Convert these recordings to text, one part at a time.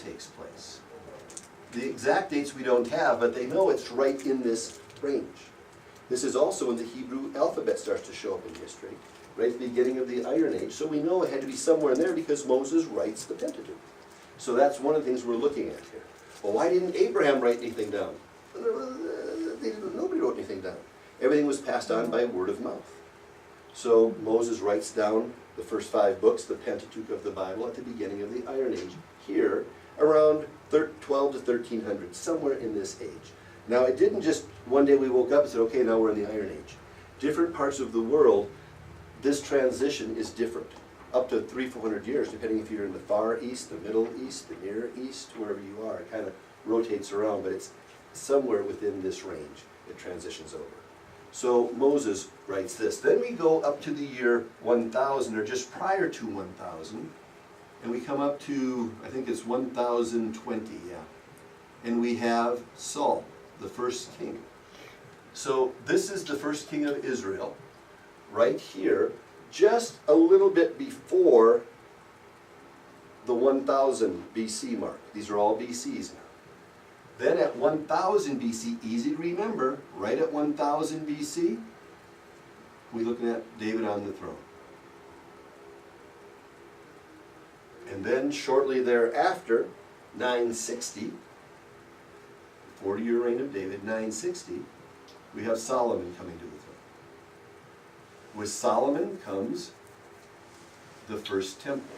takes place. The exact dates we don't have, but they know it's right in this range. This is also when the Hebrew alphabet starts to show up in history, right at the beginning of the Iron Age. So we know it had to be somewhere in there because Moses writes the Pentateuch. So that's one of the things we're looking at here. Well, why didn't Abraham write anything down? Nobody wrote anything down. Everything was passed on by word of mouth. So Moses writes down the first 5 books, the Pentateuch of the Bible, at the beginning of the Iron Age, here around 12 to 1300, somewhere in this age. Now it didn't just, one day we woke up and said, okay, now we're in the Iron Age. Different parts of the world, this transition is different. Up to 300-400 years, depending if you're in the Far East, the Middle East, the Near East, wherever you are. It kind of rotates around, but it's somewhere within this range it transitions over. So Moses writes this. Then we go up to the year 1000, or just prior to 1000, and we come up to, I think it's 1020, yeah. And we have Saul, the first king. So this is the first king of Israel, right here, just a little bit before the 1000 BC mark. These are all BCs now. Then at 1000 BC, easy to remember, right at 1000 BC, we're looking at David on the throne. And then shortly thereafter, 960, 40-year reign of David, 960, we have Solomon coming to the throne. With Solomon comes the first temple.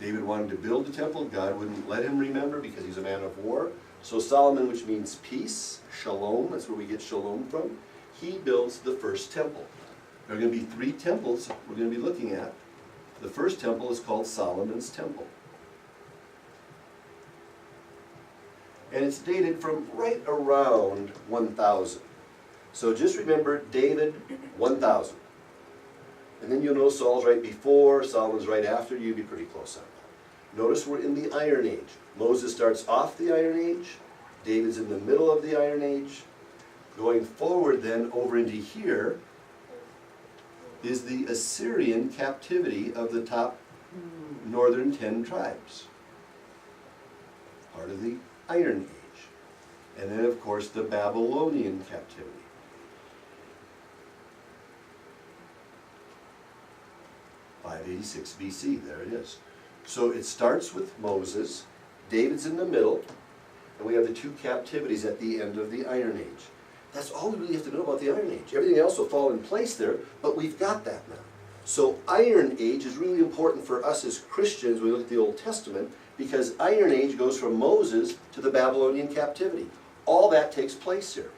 David wanted to build the temple. God wouldn't let him, remember, because he's a man of war. So Solomon, which means peace, shalom, that's where we get shalom from, he builds the first temple. There are going to be 3 temples we're going to be looking at. The first temple is called Solomon's Temple. And it's dated from right around 1000. So just remember David, 1000. And then you'll know Saul's right before, Solomon's right after. You'll be pretty close on that. Notice we're in the Iron Age. Moses starts off the Iron Age. David's in the middle of the Iron Age. Going forward then over into here is the Assyrian captivity of the top northern 10 tribes. Part of the Iron Age. And then of course the Babylonian captivity. 586 BC, there it is. So it starts with Moses, David's in the middle, and we have the 2 captivities at the end of the Iron Age. That's all we really have to know about the Iron Age. Everything else will fall in place there, but we've got that now. So Iron Age is really important for us as Christians when we look at the Old Testament, because Iron Age goes from Moses to the Babylonian captivity. All that takes place here.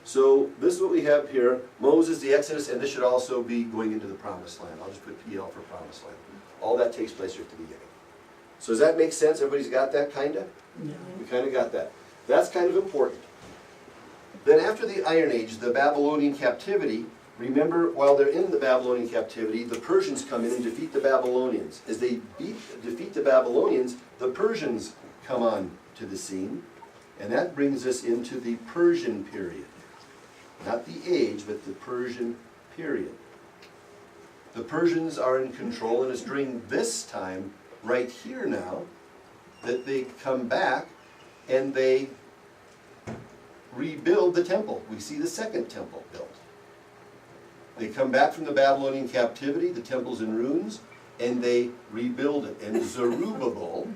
So this is what we have here, Moses, the Exodus, and this should also be going into the Promised Land. I'll just put PL for Promised Land. All that takes place here at the beginning. So does that make sense? Everybody's got that, kind of? Yeah. We kind of got that. That's kind of important. Then after the Iron Age, the Babylonian captivity, remember, while they're in the Babylonian captivity, the Persians come in and defeat the Babylonians. As they defeat the Babylonians, the Persians come on to the scene, and that brings us into the Persian period. Not the age, but the Persian period. The Persians are in control, and it's during this time, right here now, that they come back and they rebuild the temple. We see the second temple built. They come back from the Babylonian captivity, the temple's in ruins, and they rebuild it. And Zerubbabel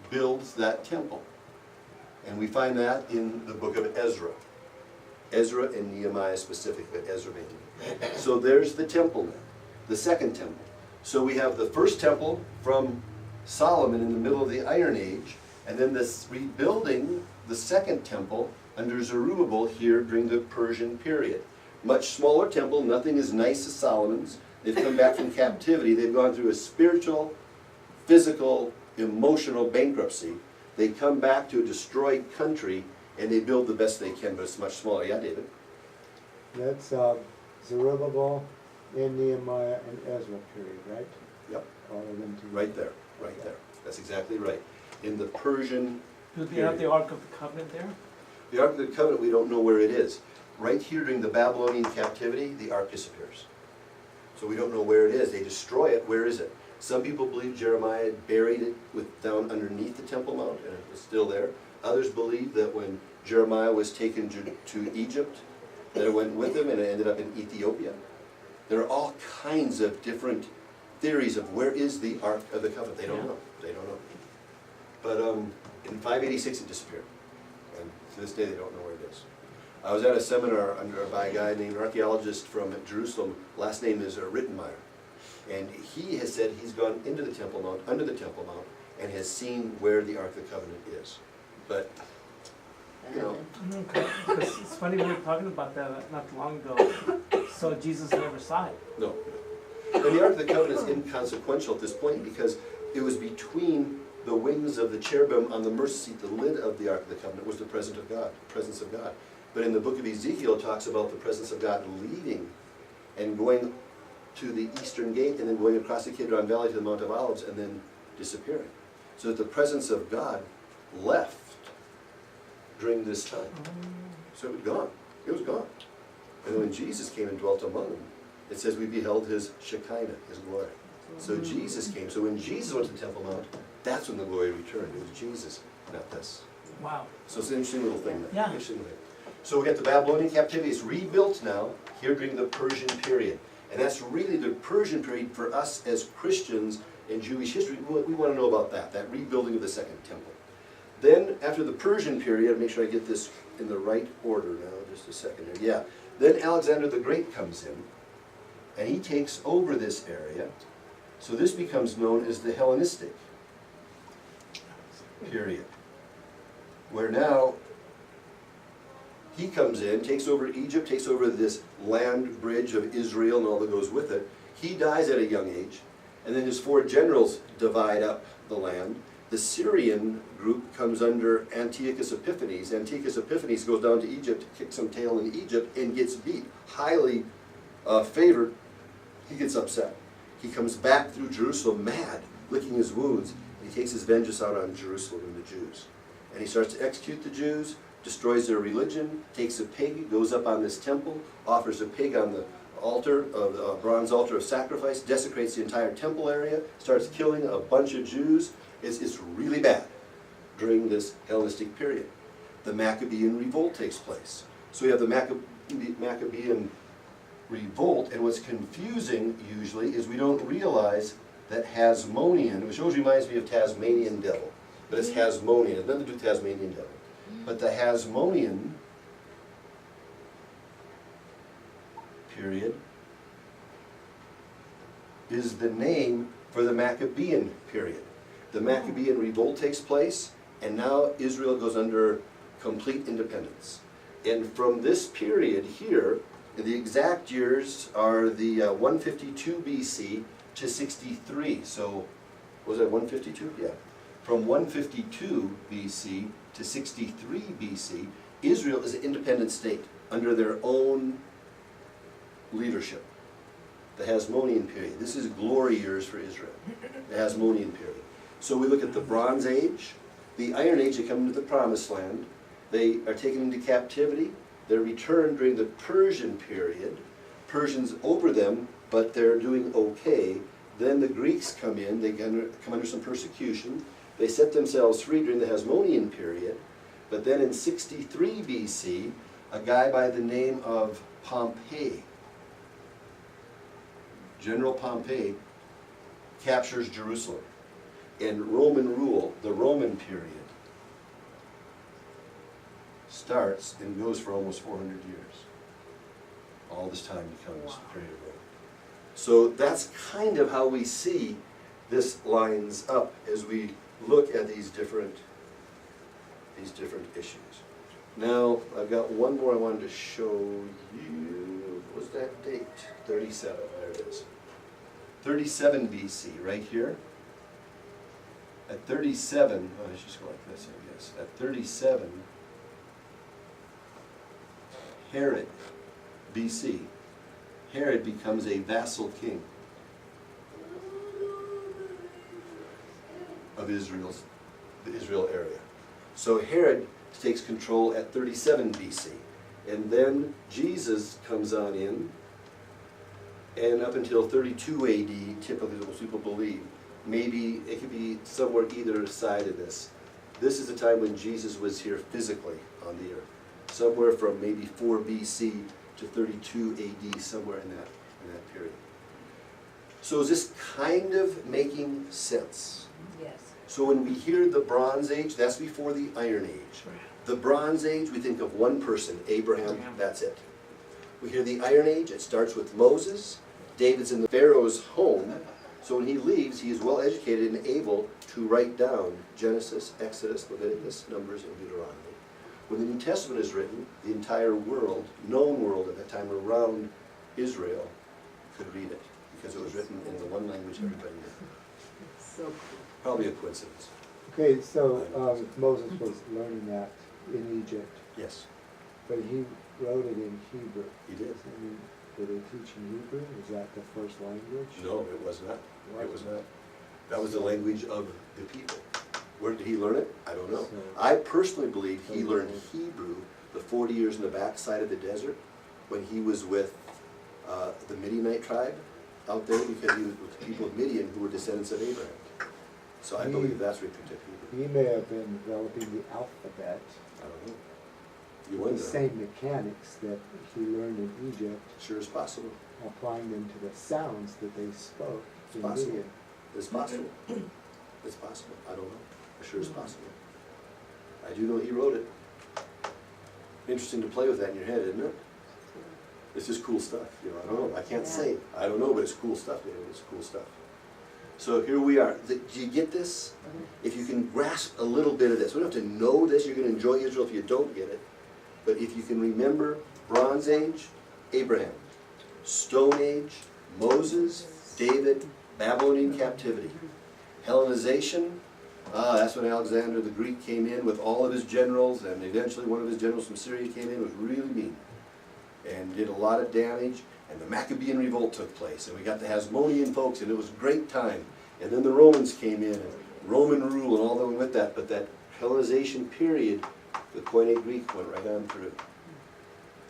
builds that temple. And we find that in the book of Ezra. Ezra and Nehemiah specifically, but Ezra mainly. So there's the temple now, the second temple. So we have the first temple from Solomon in the middle of the Iron Age, and then this rebuilding the second temple under Zerubbabel here during the Persian period. Much smaller temple, nothing as nice as Solomon's. They've come back from captivity. They've gone through a spiritual, physical, emotional bankruptcy. They come back to a destroyed country and they build the best they can, but it's much smaller. Yeah, David? That's Zerubbabel and Nehemiah and Ezra period, right? Yep. All of them together. Right there, right there. That's exactly right. In the Persian Do they have the Ark of the Covenant there? The Ark of the Covenant, we don't know where it is. Right here during the Babylonian captivity, the Ark disappears. So we don't know where it is. They destroy it. Where is it? Some people believe Jeremiah buried it down underneath the Temple Mount, and it was still there. Others believe that when Jeremiah was taken to Egypt, that it went with him and it ended up in Ethiopia. There are all kinds of different theories of where is the Ark of the Covenant. They don't know. They don't know. But in 586 it disappeared. And to this day they don't know where it is. I was at a seminar by a guy named an archaeologist from Jerusalem. Last name is Rittenmeyer. And he has said he's gone into the Temple Mount, under the Temple Mount, and has seen where the Ark of the Covenant is. But, you know, Okay, because it's funny we were talking about that not too long ago. So Jesus never saw it. no. And the Ark of the Covenant is inconsequential at this point because it was between the wings of the cherubim on the mercy seat. The lid of the Ark of the Covenant was the presence of God. But in the book of Ezekiel, it talks about the presence of God leaving and going to the eastern gate and then going across the Kidron Valley to the Mount of Olives and then disappearing. So that the presence of God left during this time. So it was gone. It was gone. And when Jesus came and dwelt among them, it says we beheld his Shekinah, his glory. So Jesus came. So when Jesus went to the Temple Mount, that's when the glory returned. It was Jesus, not this. Wow. So it's an interesting little thing. Yeah. Interesting thing. So we got the Babylonian captivity. It's rebuilt now here during the Persian period. And that's really the Persian period for us as Christians in Jewish history. We want to know about that rebuilding of the Second Temple. Then after the Persian period, make sure I get this in the right order now, just a second here. Yeah. Then Alexander the Great comes in, and he takes over this area. So this becomes known as the Hellenistic period, where now he comes in, takes over Egypt, takes over this land bridge of Israel and all that goes with it. He dies at a young age, and then his 4 generals divide up the land. The Syrian group comes under Antiochus Epiphanes. Antiochus Epiphanes goes down to Egypt, kicks some tail in Egypt, and gets beat. Highly favored, he gets upset. He comes back through Jerusalem mad, licking his wounds, and he takes his vengeance out on Jerusalem and the Jews. And he starts to execute the Jews, destroys their religion, takes a pig, goes up on this temple, offers a pig on the altar, of the bronze altar of sacrifice, desecrates the entire temple area, starts killing a bunch of Jews. It's really bad during this Hellenistic period. The Maccabean revolt takes place. So we have the Maccabean revolt, and what's confusing usually is we don't realize that Hasmonean, which always reminds me of Tasmanian devil, but it's Hasmonean. It has nothing to do with Tasmanian devil. But the Hasmonean period is the name for the Maccabean period. The Maccabean revolt takes place, and now Israel goes under complete independence. And from this period here, the exact years are the 152 BC to 63. So, was that 152? Yeah. From 152 BC to 63 BC, Israel is an independent state under their own leadership. The Hasmonean period. This is glory years for Israel. The Hasmonean period. So we look at the Bronze Age, the Iron Age. They come into the Promised Land. They are taken into captivity. They're returned during the Persian period. Persians over them, but they're doing okay. Then the Greeks come in. They come under some persecution. They set themselves free during the Hasmonean period. But then in 63 BC, a guy by the name of Pompey, General Pompey, captures Jerusalem. And Roman rule, the Roman period, starts and goes for almost 400 years. All this time becomes the period of Rome. So that's kind of how we see this lines up as we look at these different issues. Now, I've got one more I wanted to show you. What was that date? 37, there it is. 37 BC, right here. At 37, oh, I should just go like this, I guess. At 37, Herod, BC, Herod becomes a vassal king of the Israel area. So Herod takes control at 37 BC. And then Jesus comes on in and up until 32 AD, typically most people believe. Maybe it could be somewhere either side of this. This is the time when Jesus was here physically on the earth. Somewhere from maybe 4 BC to 32 AD, somewhere in that period. So is this kind of making sense? Yes. So when we hear the Bronze Age, that's before the Iron Age. The Bronze Age, we think of one person, Abraham, that's it. We hear the Iron Age, it starts with Moses. David's in the Pharaoh's home, so when he leaves, he is well educated and able to write down Genesis, Exodus, Leviticus, Numbers, and Deuteronomy. When the New Testament is written, the entire world, known world at that time around Israel, could read it, because it was written in the one language everybody knew. So cool. Probably a coincidence. Okay, so Moses was learning that in Egypt, Yes, but he wrote it in Hebrew. he did. I mean, did they teach in Hebrew? Is that the first language? No, it was not. It was not. That was the language of the people. Where did he learn it? I don't know. I personally believe he learned Hebrew the 40 years in the backside of the desert when he was with the Midianite tribe out there, because he was with the people of Midian who were descendants of Abraham. So I believe that's where he picked up Hebrew. He may have been developing the alphabet, I don't know. You the wonder. same mechanics that he learned in Egypt, Sure is possible. applying them to the sounds that they spoke in Possible. Midian. It's possible. It's possible. I don't know. It sure is possible. I do know he wrote it. Interesting to play with that in your head, isn't it? It's just cool stuff, you know, I don't know, I can't say, I don't know, but it's cool stuff, man, it's cool stuff. So here we are, do you get this? If you can grasp a little bit of this, we don't have to know this, you're gonna enjoy Israel if you don't get it, but if you can remember Bronze Age, Abraham, Stone Age, Moses, David, Babylonian captivity, Hellenization, that's when Alexander the Greek came in with all of his generals, and eventually one of his generals from Syria came in, was really mean, and did a lot of damage, and the Maccabean revolt took place, and we got the Hasmonean folks, and it was a great time, and then the Romans came in, and Roman rule and all that went with that, but that Hellenization period, the Koine Greek went right on through.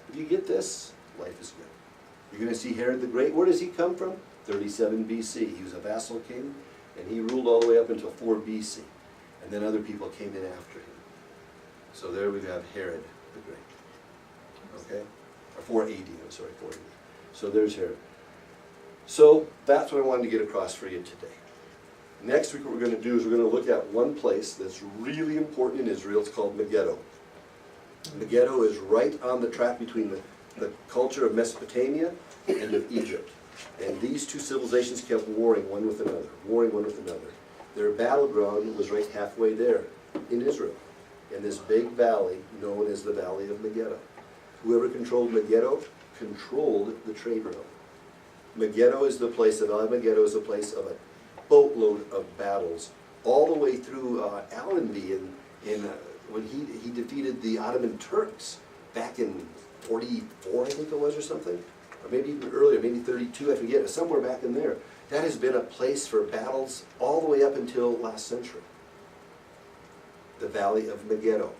If you get this, life is good. You're going to see Herod the Great. Where does he come from? 37 BC. He was a vassal king, and he ruled all the way up until 4 BC. And then other people came in after him. So there we have Herod the Great. Okay? Or 4 AD, I'm sorry, 4 AD. So there's Herod. So that's what I wanted to get across for you today. Next week what we're going to do is we're going to look at one place that's really important in Israel. It's called Megiddo. Megiddo is right on the track between the culture of Mesopotamia and of Egypt. And these two civilizations kept warring one with another, warring one with another. Their battleground was right halfway there in Israel, in this big valley known as the Valley of Megiddo. Whoever controlled Megiddo controlled the trade route. Megiddo is the place, the Valley of Megiddo is the place of a boatload of battles, all the way through Allenby when he defeated the Ottoman Turks back in 44, I think it was, or something, or maybe even earlier, maybe 32, I forget, somewhere back in there. That has been a place for battles all the way up until last century. The Valley of Megiddo,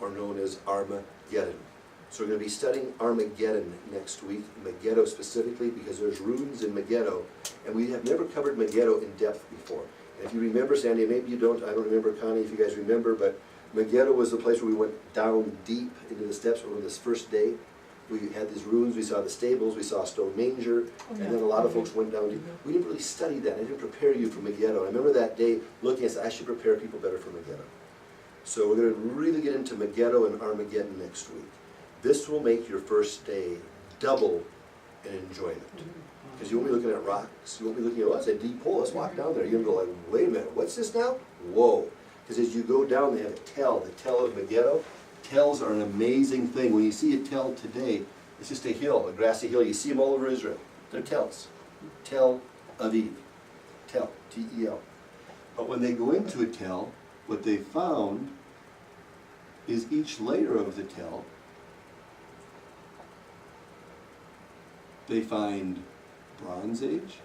or known as Armageddon. So we're going to be studying Armageddon next week, Megiddo specifically, because there's ruins in Megiddo, and we have never covered Megiddo in depth before. And if you remember, Sandy, maybe you don't, I don't remember, Connie, if you guys remember, but Megiddo was the place where we went down deep into the steps on this first day. We had these ruins, we saw the stables, we saw a stone manger, and then a lot of folks went down deep. We didn't really study that. I didn't prepare you for Megiddo. I remember that day looking, I said, I should prepare people better for Megiddo. So we're going to really get into Megiddo and Armageddon next week. This will make your first day double in enjoyment. Because you won't be looking at rocks, you won't be looking at, oh, that's a deep hole, let's walk down there. You're going to go like, wait a minute, what's this now? Whoa. Because as you go down, they have a tell, the tell of Megiddo. Tells are an amazing thing. When you see a tell today, it's just a hill, a grassy hill. You see them all over Israel. They're tells. Tel Aviv. Tell, T-E-L. But when they go into a tell, what they found is each layer of the tell, they find Bronze Age,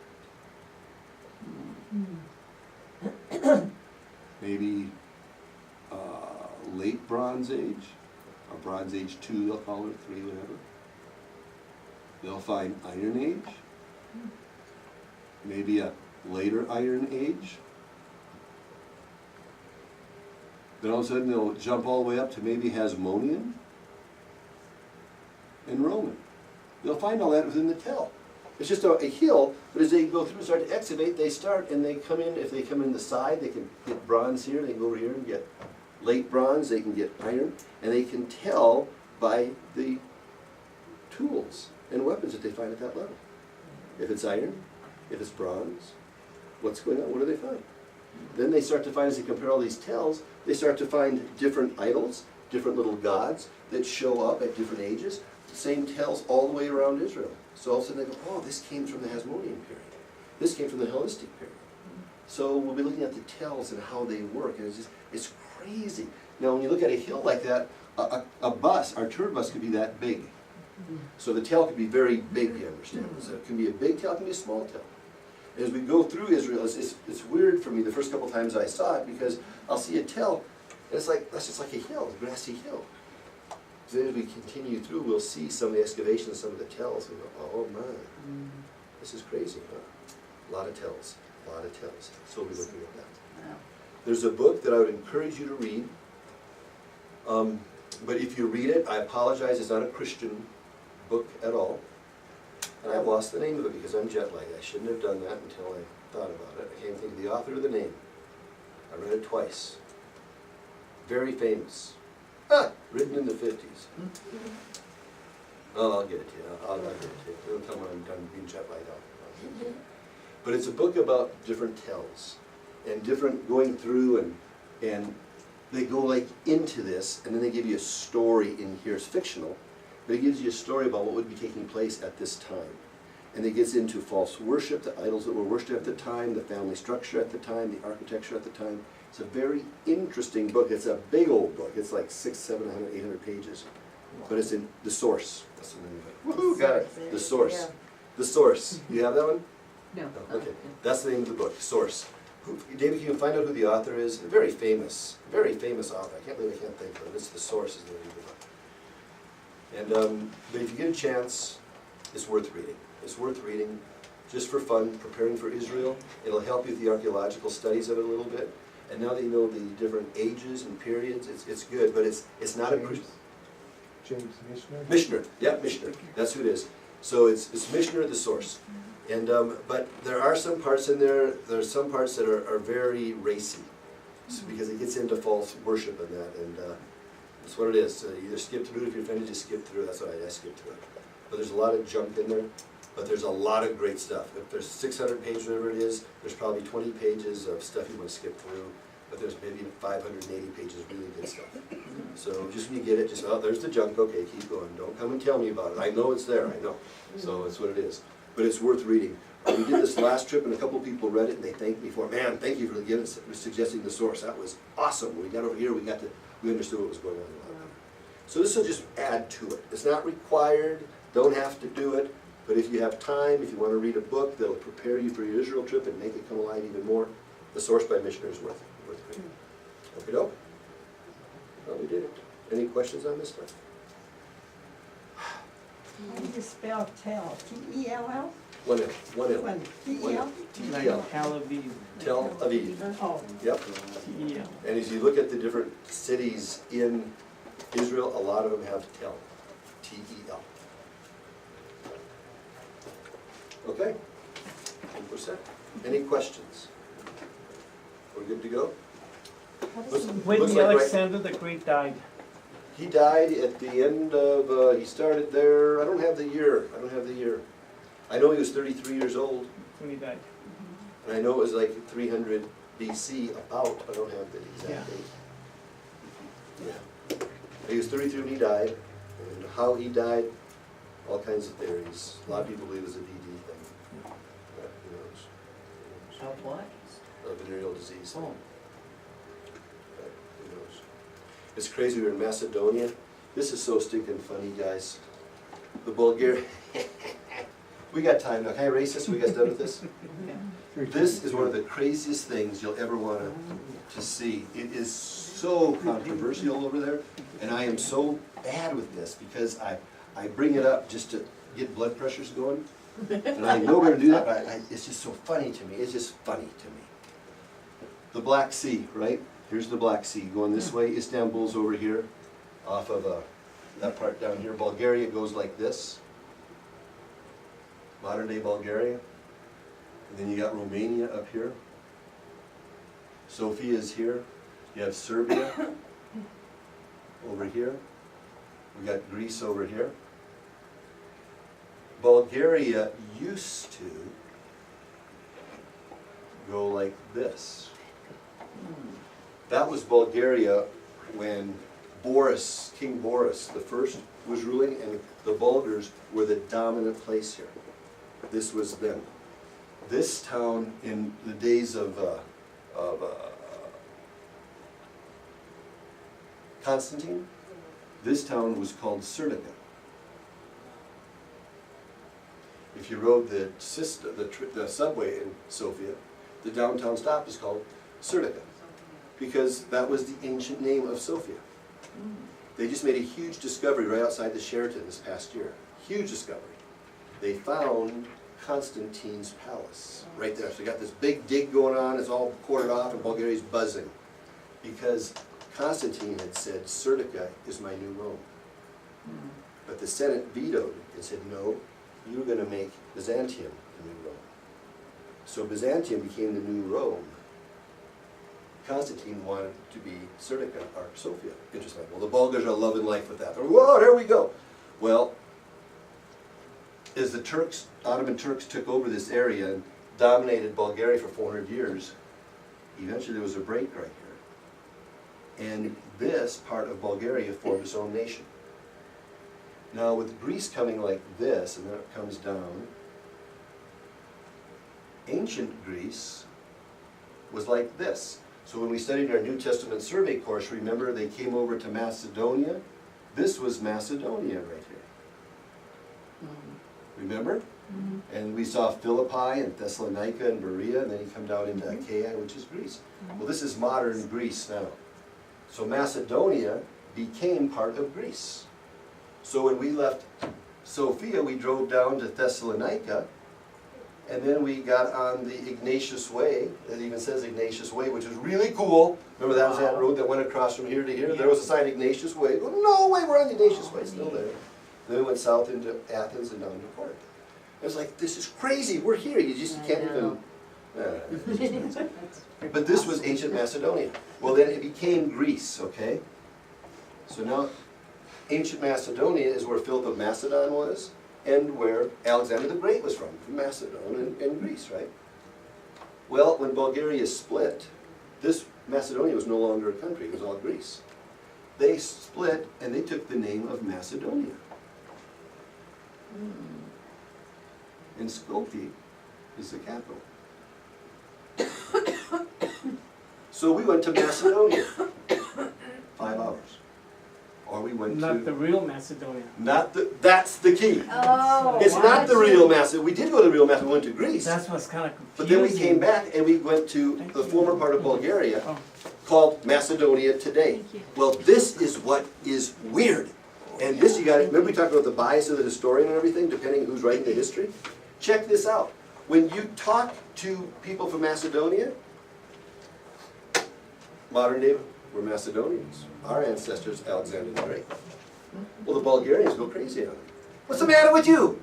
maybe late Bronze Age, or Bronze Age 2, they'll call it, 3, whatever. They'll find Iron Age, Maybe a later Iron Age. Then all of a sudden they'll jump all the way up to maybe Hasmonean and Roman. They'll find all that within the tell. It's just a hill, but as they go through and start to excavate, they start and they come in, if they come in the side, they can get bronze here, they can go over here and get late bronze, they can get iron, and they can tell by the tools and weapons that they find at that level. If it's iron, if it's bronze, what's going on, what do they find? Then they start to find, as they compare all these tells, they start to find different idols, different little gods that show up at different ages. The same tells all the way around Israel. So all of a sudden they go, oh, this came from the Hasmonean period. This came from the Hellenistic period. So we'll be looking at the tells and how they work, and it's crazy. Now when you look at a hill like that, a bus, our tour bus could be that big. So the tell could be very big, you understand? So it can be a big tell, it can be a small tell. As we go through Israel, it's weird for me the first couple times I saw it, because I'll see a tell, and it's like, that's just like a hill, a grassy hill. So then as we continue through, we'll see some of the excavations, some of the tells, and go, oh my, this is crazy, huh? A lot of tells, a lot of tells. So we'll be looking at that. There's a book that I would encourage you to read, but if you read it, I apologize, it's not a Christian book at all. And I've lost the name of it because I'm jet lagged. I shouldn't have done that until I thought about it. I can't think of the author or the name. I read it twice. Very famous. Written in the 50s. Oh, I'll get it to you. I'll get it to you. Don't tell me when I'm done being jet lagged out. But it's a book about different tells. And different going through and they go like into this, and then they give you a story in here. It's fictional. But it gives you a story about what would be taking place at this time. And it gets into false worship, the idols that were worshipped at the time, the family structure at the time, the architecture at the time. It's a very interesting book. It's a big old book. It's like 600, 700, 800 pages. But it's in The Source. That's the name of it. Woohoo, got it. The Source. Yeah. The Source. You have that one? No. Okay. That's the name of the book, Source. David, can you find out who the author is? A very famous author. I can't believe I can't think of it. It's The Source is the name of the book. And but if you get a chance, it's worth reading. It's worth reading just for fun, preparing for Israel. It'll help you with the archaeological studies of it a little bit. And now that you know the different ages and periods, it's good. But it's not a Christian. James Michener? Michener, yeah, Michener. That's who it is. So it's Michener, The Source. And but there are some parts in there. There's some parts that are very racy, because it gets into false worship and that. And that's what it is. You either skip through it if you're offended, just skip through it. That's why I skipped through it. But there's a lot of junk in there. But there's a lot of great stuff. If there's 600 pages, whatever it is, there's probably 20 pages of stuff you want to skip through. But there's maybe 580 pages of really good stuff. So just when you get it, just, oh, there's the junk. Okay, keep going. Don't come and tell me about it. I know it's there. I know. So it's what it is. But it's worth reading. We did this last trip, and a couple of people read it, and they thanked me for it. Man, thank you for suggesting The Source. That was awesome. When we got over here, we understood what was going on. So this will just add to it. It's not required. Don't have to do it. But if you have time, if you want to read a book that'll prepare you for your Israel trip and make it come alive even more, The Source by Michener is worth reading. Okay, doke? Well, we did it. Any questions on this stuff? How do you spell tell? T-E-L-L? One L. T-E-L? T-E-L. Tel Aviv. Tel Aviv. Oh. Yep. T-E-L. And as you look at the different cities in Israel, a lot of them have Tel. T-E-L. Okay. I think we're set. Any questions? We're good to go? When Looks the like Alexander the Great died. He died at the end of, he started there, I don't have the year. I know he was 33 years old, When he died. and I know it was like 300 BC about, I don't have the exact date. Yeah. He was 33 when he died, and how he died, all kinds of theories. A lot of people believe it was a VD thing. But who knows? Of what? A venereal disease thing. Oh. But who knows? It's crazy, we were in Macedonia. This is so stinking funny, guys. The Bulgarian. We got time now. Can I erase this? Are we guys done with this? This is one of the craziest things you'll ever want to see. It is so controversial over there, and I am so bad with this because I bring it up just to get blood pressures going. And I know better to do that, but it's just so funny to me. It's just funny to me. The Black Sea, right? Here's the Black Sea going this way. Istanbul's over here, off of that part down here. Bulgaria goes like this. Modern day Bulgaria. And then you got Romania up here. Sofia is here. You have Serbia over here. We got Greece over here. Bulgaria used to go like this. That was Bulgaria when Boris, King Boris the First, was ruling, and the Bulgars were the dominant place here. This was them. This town in the days of Constantine, this town was called Serdica. If you rode the subway in Sofia, the downtown stop is called Serdica, because that was the ancient name of Sofia. They just made a huge discovery right outside the Sheraton this past year. Huge discovery. They found Constantine's palace right there. So they got this big dig going on, it's all cordoned off, and Bulgaria's buzzing. Because Constantine had said, Serdica is my new Rome. But the Senate vetoed it and said, no, you're going to make Byzantium the new Rome. So Byzantium became the new Rome. Constantine wanted to be Serdica, or Sofia. Interesting. Well, the Bulgars are loving life with that. Whoa, there we go. Well, as the Turks, Ottoman Turks, took over this area and dominated Bulgaria for 400 years, eventually there was a break right here. And this part of Bulgaria formed its own nation. Now with Greece coming like this, and then it comes down, ancient Greece was like this. So when we studied our New Testament survey course, remember they came over to Macedonia? This was Macedonia right here. Remember? And we saw Philippi and Thessalonica and Berea, and then you come down into Achaia, which is Greece. Well, this is modern Greece now. So Macedonia became part of Greece. So when we left Sofia, we drove down to Thessalonica, and then we got on the Ignatius Way. It even says Ignatius Way, which is really cool. Remember that was that road that went across from here to here? There was a sign Ignatius Way. Well, no way, we're on the Ignatius Way, still there. Then we went south into Athens and down to Corinth. It was like, this is crazy, we're here. You just can't even... But this was ancient Macedonia. Well, then it became Greece, okay? So now, ancient Macedonia is where Philip of Macedon was, and where Alexander the Great was from Macedon and Greece, right? Well, when Bulgaria split, this Macedonia was no longer a country, it was all Greece. They split, and they took the name of Macedonia. And Skopje is the capital. So we went to Macedonia, 5 hours. Or we went Not to... the real Macedonia. Not the... That's the key. Oh, It's not the real Macedonia. We did go to the real Macedonia, we went to Greece. That's what's kind of confusing. But then we came back and we went to the former part of Bulgaria Oh. called Macedonia today. Well, this is what is weird. And this you got to... Remember we talked about the bias of the historian and everything, depending who's writing the history? Check this out. When you talk to people from Macedonia, modern day, we're Macedonians. Our ancestors, Alexander the Great. Well, the Bulgarians go crazy on it. What's the matter with you?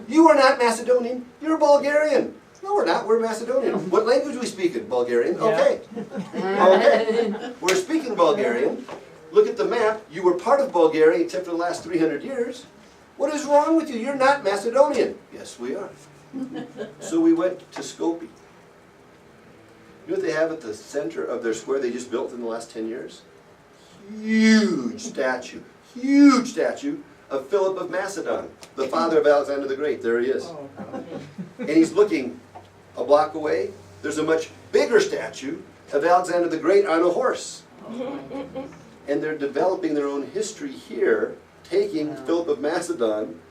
You are not Macedonian, you're Bulgarian. No, we're not, we're Macedonian. What language are we speaking? Bulgarian? Okay. Okay. We're speaking Bulgarian. Look at the map, you were part of Bulgaria except for the last 300 years. What is wrong with you? You're not Macedonian. Yes, we are. So we went to Skopje. You know what they have at the center of their square they just built in the last 10 years? Huge statue of Philip of Macedon, the father of Alexander the Great. There he is. Oh. And he's looking a block away. There's a much bigger statue of Alexander the Great on a horse. And they're developing their own history here, taking Philip of Macedon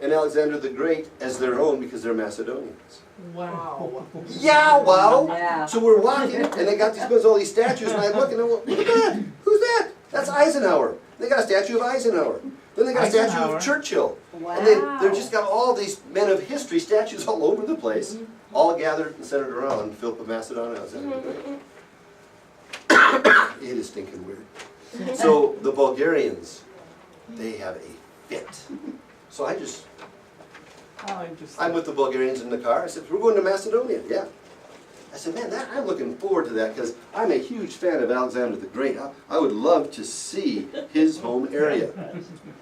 and Alexander the Great as their own because they're Macedonians. Wow. Yeah, wow! Yeah. So we're walking, and they got these all these statues, and I look, and I go, look at that! Who's that? That's Eisenhower. They got a statue of Eisenhower. Then they got a statue Eisenhower. of Churchill. Wow. And they've just got all these men of history statues all over the place, all gathered and centered around Philip of Macedon, Alexander the Great. It is stinking weird. So the Bulgarians, they have a fit. So Oh, interesting. I'm with the Bulgarians in the car. I said, we're going to Macedonia. Yeah. I said, man, I'm looking forward to that because I'm a huge fan of Alexander the Great. I would love to see his home area.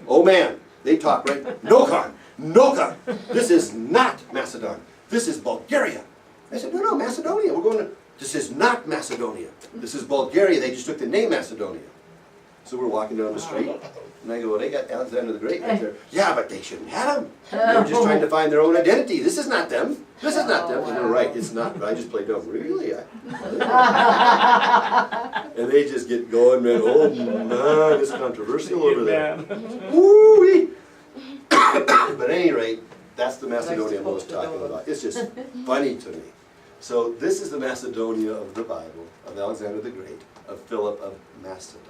Oh man, they talk right. No car, no car. This is not Macedon. This is Bulgaria. I said, no, Macedonia. We're going to. This is not Macedonia. This is Bulgaria. They just took the name Macedonia. So we're walking down the street, and I go, well, they got Alexander the Great right there. Yeah, but they shouldn't have him. They're just trying to find their own identity. This is not them. This is not them. And they're right, it's not. But I just played dumb. Really? And they just get going, man. Oh, man, it's controversial over there. Woo-wee. But at any rate, that's the Macedonia I was talking about. It's just funny to me. So this is the Macedonia of the Bible, of Alexander the Great, of Philip of Macedon.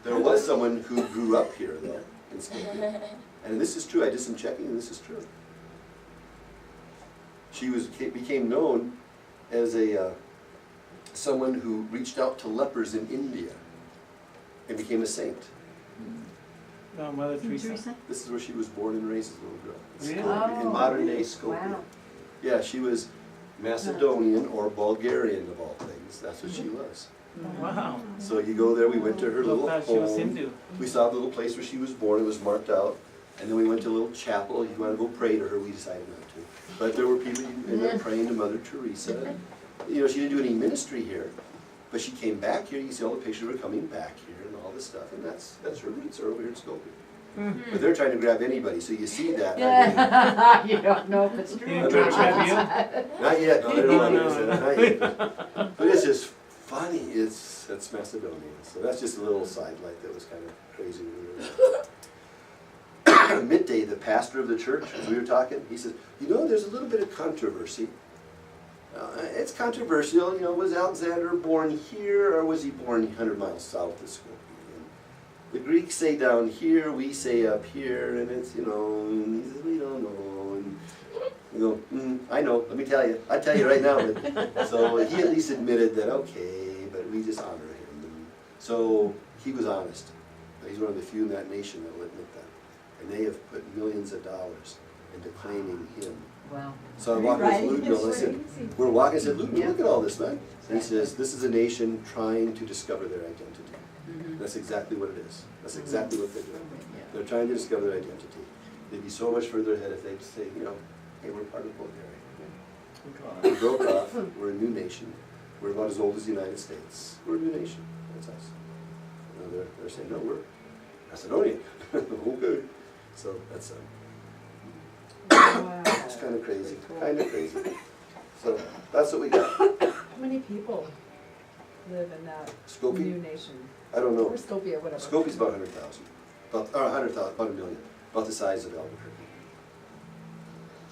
There was someone who grew up here, though, in Skopje. And this is true. I did some checking, and this is true. She became known as someone who reached out to lepers in India and became a saint. No, Mother Teresa. This is where she was born and raised as a little girl. Really? Skopje, in modern day Skopje. Wow. Yeah, she was Macedonian or Bulgarian of all things. That's what she was. Wow. So you go there, we went to her little I thought she was home. Hindu. We saw the little place where she was born, it was marked out. And then we went to a little chapel, you want to go pray to her, we decided not to. But there were people in there praying to Mother Teresa. You know, she didn't do any ministry here, but she came back here, you can see all the pictures of her coming back here and all this stuff, and that's her roots are over here in Skopje. But they're trying to grab anybody, so you see that. You don't know if it's true. You didn't try to grab you? Not yet, no, they don't want No, to, no. not yet. But it's just funny, that's Macedonia. So that's just a little sidelight that was kind of crazy. Midday, the pastor of the church, as we were talking, he says, you know, there's a little bit of controversy. It's controversial, you know, was Alexander born here or was he born 100 miles south of Skopje? And the Greeks say down here, we say up here, and it's, you know, and he says, we don't know. And you go, I know, let me tell you. I tell you right now. But, so he at least admitted that, okay, but we just honor him. And so he was honest. He's one of the few in that nation that will admit that. And they have put millions of dollars into claiming him. Wow. So I walked with Ludmilla, I said, we're walking, I said, Ludmilla, Yeah. look at all this, man. And he says, this is a nation trying to discover their identity. That's exactly what it is. That's exactly what they're doing. They're trying to discover their identity. They'd be so much further ahead if they'd say, you know, hey, we're part of Bulgaria. We broke off, we're a new nation. We're about as old as the United States. We're a new nation. That's us. You know, they're saying, no, we're Macedonian. Okay. So that's it's kind of crazy. Kind of crazy. So that's what we got. How many people live in that new Skopje? nation? I don't know. Or Skopje, or whatever. Skopje's about 100,000. About 100,000, about 1 million. About the size of Albuquerque.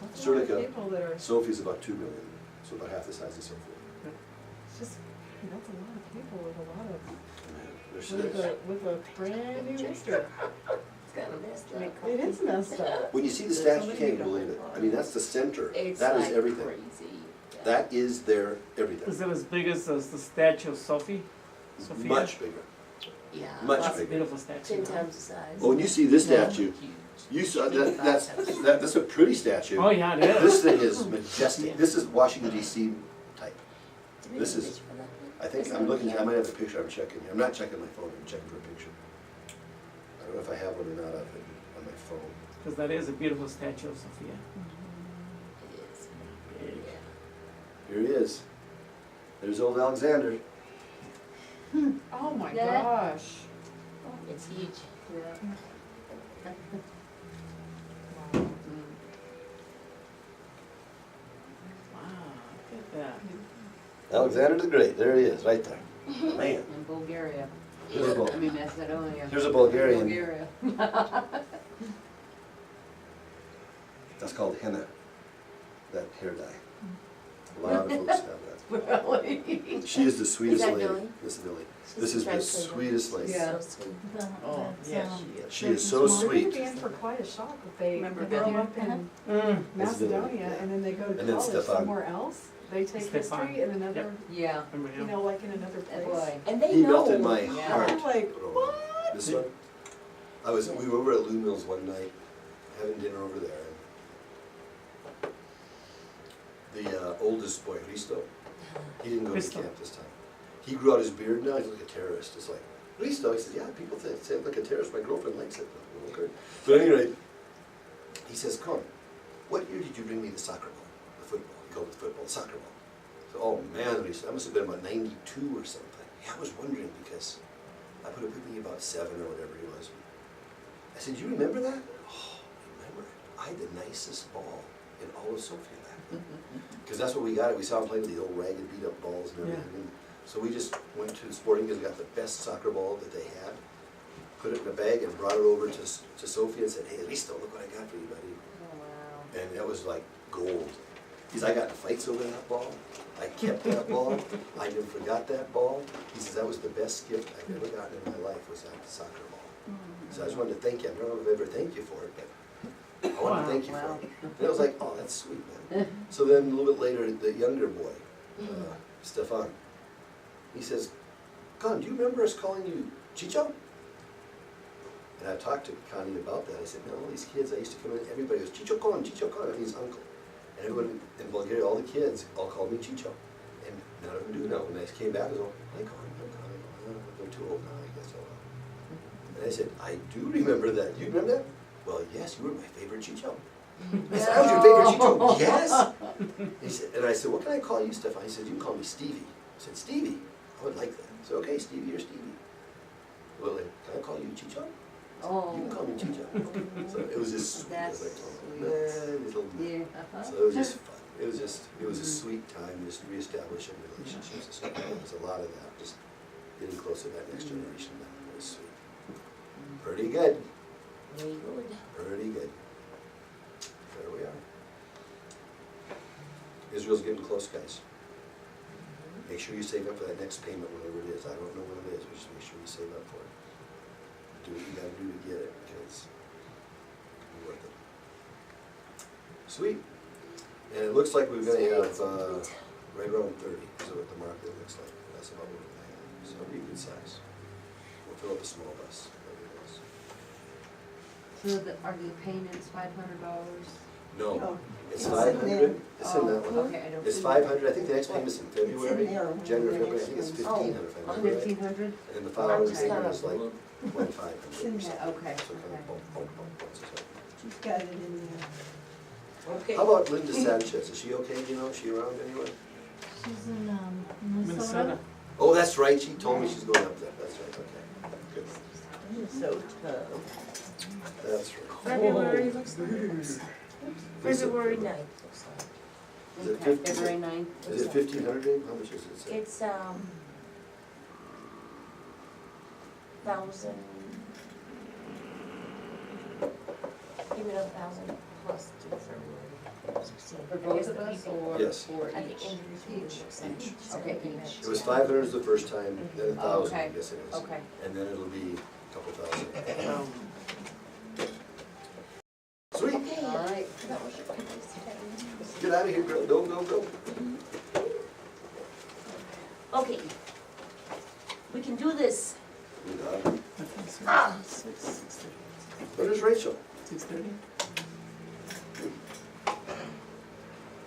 That's a lot of Sturnica. people that are, it's Sophia's about 2 million. So about half the size of Sofia. just, that's a lot of people with a lot of, They're with a brand new history. It's kind of messed up. It is messed up. When you see the stats, you can't believe it. I mean, that's the center. It's That is like everything. crazy. Yeah. That is their Is everything. it as big as the statue of Sophie? Sophia? Much bigger. Yeah. Much That's a bigger. beautiful statue. 10 huh? times the size. Oh, and you see this statue. Huge. You saw that's a pretty statue. Oh, yeah, it is. This thing is majestic. This is Washington D.C. type. Did we This get a is- picture of that? I think I'm looking. I might have a picture. I'm checking here. I'm not checking my phone. I'm checking for a picture. I don't know if I have one or not of it on my phone. Because that is a beautiful statue of Sophia. It is. Big. Yeah. Here he is. There's old Alexander. Oh my Yeah. gosh. It's huge. Yeah. Wow, look at that. Alexander the Great. There he is, right there. Man. In Bulgaria. Here's a, Bul- I mean Macedonia. here's a Bulgarian. Bulgaria. That's called henna. That hair dye. A lot of folks have that. Really? She is the sweetest that lady. Billy? This is Billy. She's This is the translator. sweetest lady. Yeah. So sweet. Oh, yes, she is. She is so They're sweet. gonna be in for quite a shock if they Remember grow Billy? up in Mm, Macedonia and then they go to And then college Stefan. somewhere else. They take Stefan. history in another, yeah, Remember you him? know, like in another that place. boy. And they He know. melted my Yeah. heart. I'm like, Oh, This one? We were over at Lou Mills one night, having dinner over there. And the oldest boy, Risto, he didn't go to Risto. camp this time. He grew out his beard now, he's like a terrorist. It's like, Risto, he says, yeah, people say I'm like a terrorist, my girlfriend likes it. Okay. But anyway, he says, come on, what year did you bring me the soccer ball, the football? He called it the football, the soccer ball. So, oh man, Risto, that must have been about 92 or something. Yeah, I was wondering because I put me about 7 or whatever he was. I said, you remember that? Oh, I remember it. I had the nicest ball in all of Sofia back then. Because that's what we got. We saw him playing with the old ragged, beat up balls and everything. And so we just went to the sporting goods and got the best soccer ball that they had, put it in a bag and brought it over to Sofia and said, hey, Risto, look what I got for you, buddy. Oh, wow. And that was like gold. He says, I got in fights over that ball. I kept that ball. I never forgot that ball. He says, that was the best gift I've ever gotten in my life was that soccer ball. So I just wanted to thank you. I don't know if I've ever thanked you for it, but I wanted to thank you for Wow. it. And I was like, oh, that's sweet, man. So then a little bit later, the younger boy, Stefan, he says, Con, do you remember us calling you Chicho? And I talked to Connie about that. I said, man, all these kids, I used to come in, everybody goes, Chicho Con, I think his uncle. And everyone in Bulgaria, all the kids all called me Chicho. And none of them do now. When I came back, I was all, hi Con, they're too old now, I guess. And I said, I do remember that. You remember that? Well, yes, you were my favorite Chicho. I said, I was your favorite Chicho. Yes. He said, and I said, what can I call you, Stefan? He said, you can call me Stevie. I said, Stevie, I would like that. I said, okay, Stevie, you're Stevie. Well, then, can I call you Chicho? Oh. You can call me Chicho. So it was just sweet. I was like, oh, man, little Yeah. so it was just fun. It was a sweet time, just reestablishing relationships. It was a lot of that, just getting close to that next generation. That was sweet. Pretty good. Very good. Pretty good. There we are. Israel's getting close, guys. Make sure you save up for that next payment, whatever it is. I don't know what it is, but just make sure you save up for it. Do what you gotta do to get it, because it'll be worth it. Sweet. And it looks like we're gonna have, right around 30, is what the market looks like. That's about what we're gonna have. So it'll be a good size. We'll fill up a small bus. That'll be nice. So are the payments $500? No, Oh, it's it's in 500. there. It's in that one. Okay, I don't. It's see 500. I think the next payment's in It's February, in there. January, February. I think it's Oh, 1,500 if I remember right. 1,500? And then the following Okay. payment is like It's 1,500 in or there. something. Okay, So kind okay. of bump, once or so. She's got it in there. Okay. How about Linda Sanchez? Is she okay? Do you know? Is she around anywhere? She's in Minnesota. Oh, that's right. She told me she's going up there. That's right. Okay. Good. So tough. That's right. February looks like. February 9th looks like. Is it Okay, 50? February 9th. Is it 1,500, Dave? How much is it? say? It's 1,000. Give it 1,000 plus to February 16th. For I both guess of the us people- or Yes. for I think each? individually looks like Each. it's Okay, different. each. It was 500 is the first time, then 1,000, I Okay. guess it is. Okay. And then it'll be a couple thousand. Sweet. Okay. All right. That was your Get out of here, girl. Go, go, go. Okay. We can do this. Ah. Where's Rachel? 6:30.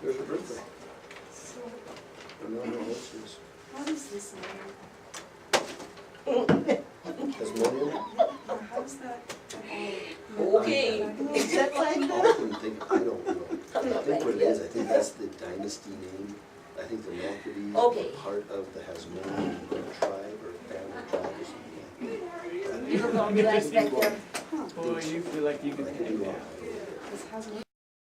Where's her birthday? I don't know what she is. What is this name? Has money in it? How's that? Okay. Is that like I that? couldn't think, I don't know. I think what it is, I think that's the dynasty name. I think the Maccabees Okay. are part of the Hasmonean tribe or family tribe or something like that. You look all nice back there. Boy, you feel like you could I could be hang wrong. out. This has